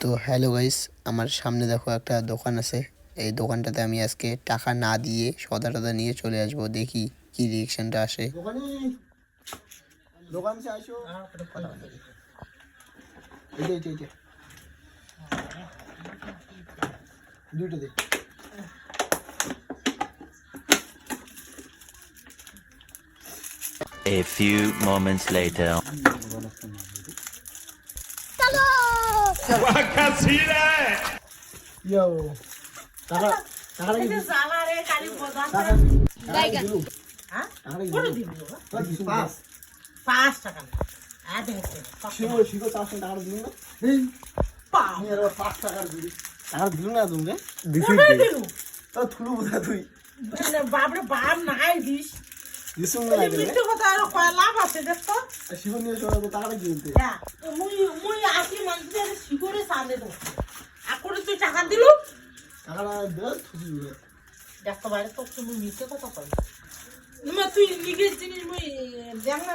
তো hello guys, আমার সামনে দেখো একটা দোকান আছে। এই দোকানটাতে আমি আজকে টাকা না দিয়ে সদা টদা নিয়ে চলে আসবো, দেখি কি রিয়েকশনটা আসে। A few moments later. বাপরে বাপ নাই দিস মৃত্যু কথা আর কয় লাভ আছে দেখো মুই আসি মানুষদের শিকড়ে চাঁদে দেবো আকরে তুই টাকা দিল দেখতে বাইরে তো তুমি মিথ্যে কথা কই তুই নিজের জিনিস মুই জানলা